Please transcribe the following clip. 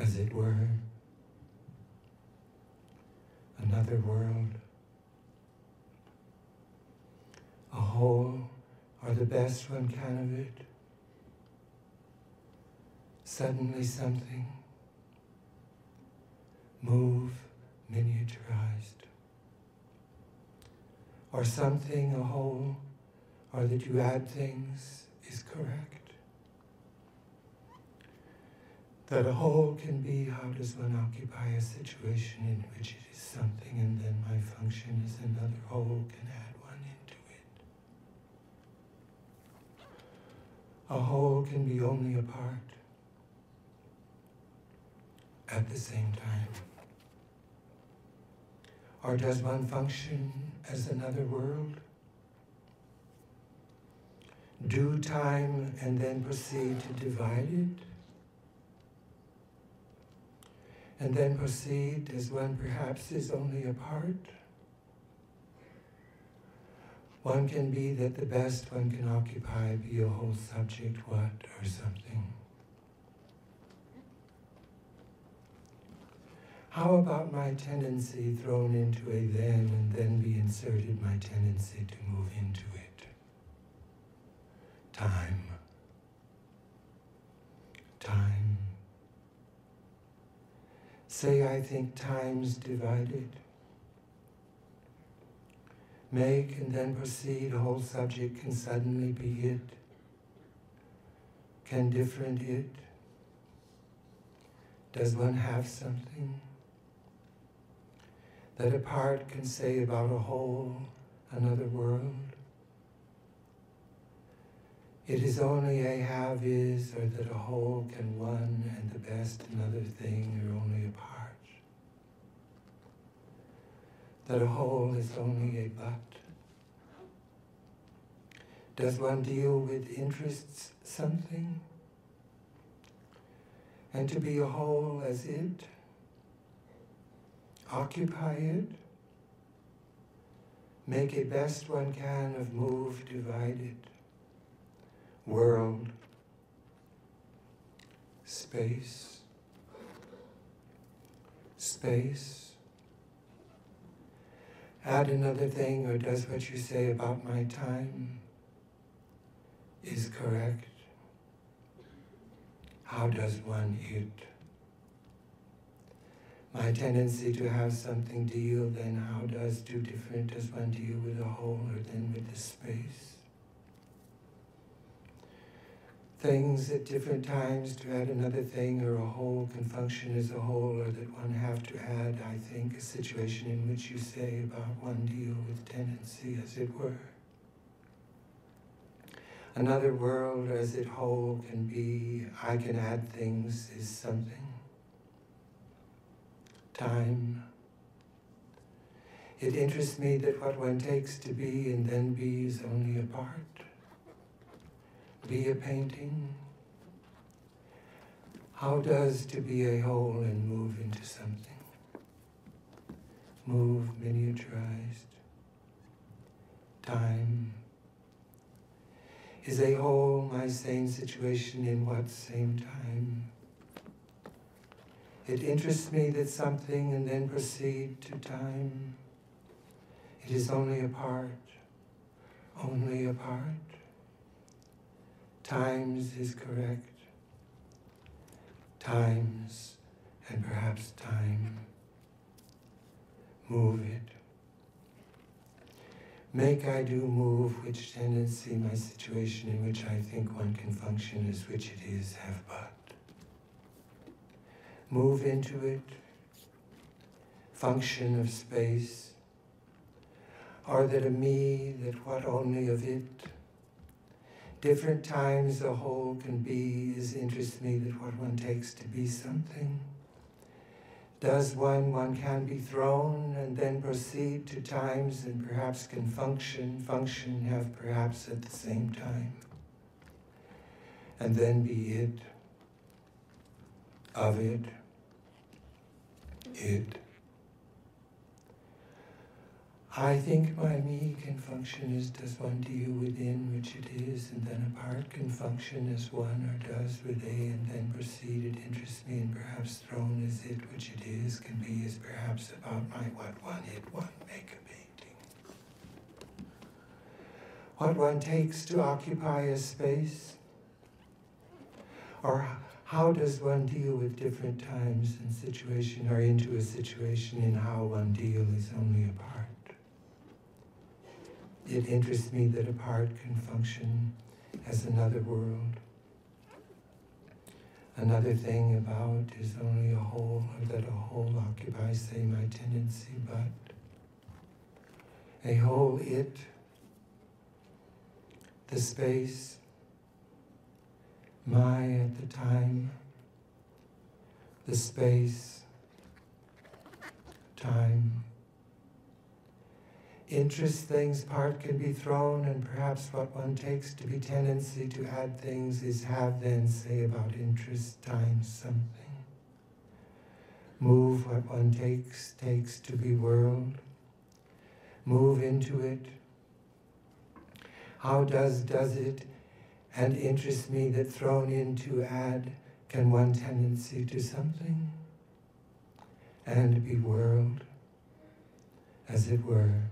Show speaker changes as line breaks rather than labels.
as it were, another world, a whole, or the best one can of it. Suddenly something, move, miniaturized. Or something, a whole, or that you add things, is correct. That a whole can be, how does one occupy a situation in which it is something and then my function is another whole can add one into it. A whole can be only a part at the same time. Or does one function as another world? Do time and then proceed to divide it? And then proceed as one perhaps is only a part? One can be that the best one can occupy be a whole subject, what, or something. How about my tendency thrown into a then and then be inserted my tendency to move into it? Time. Time. Say I think time's divided. Make and then proceed, a whole subject can suddenly be it. Can different it? Does one have something that a part can say about a whole, another world? It is only a have is, or that a whole can one and the best another thing are only a part. That a whole is only a but. Does one deal with interests something? And to be a whole as it? Occupy it? Make a best one can of move divided? World, space, space. Add another thing, or does what you say about my time is correct? How does one it? My tendency to have something deal, then how does do different? Does one deal with a whole or then with the space? Things at different times to add another thing or a whole can function as a whole, or that one have to add, I think, a situation in which you say about one deal with tendency as it were. Another world as it whole can be, I can add things is something. Time. It interests me that what one takes to be and then be is only a part. Be a painting. How does to be a whole and move into something? Move miniaturized. Time. Is a whole my same situation in what same time? It interests me that something and then proceed to time. It is only a part. Only a part. Times is correct. Times, and perhaps time. Move it. Make I do move, which tendency my situation in which I think one can function as which it is, have but. Move into it. Function of space. Or that a me, that what only of it. Different times a whole can be, is interests me that what one takes to be something. Does one can be thrown and then proceed to times and perhaps can function have perhaps at the same time. And then be it, of it, it. I think my me can function as does one deal within, which it is, and then apart can function as one or does with a, and then proceeded interests me, and perhaps thrown as it, which it is, can be as perhaps about my what one, it one, make a painting. What one takes to occupy a space, or how does one deal with different times and situation, or into a situation in how one deal is only a part. It interests me that a part can function as another world. Another thing about is only a whole, or that a whole occupies, say, my tendency, but a whole it, the space, my at the time, the space, time. Interest things, part can be thrown, and perhaps what one takes to be tendency to add things is have then say about interest times something. Move what one takes to be world. Move into it. How does it, and interest me that thrown into add can one tendency to something, and be world, as it were.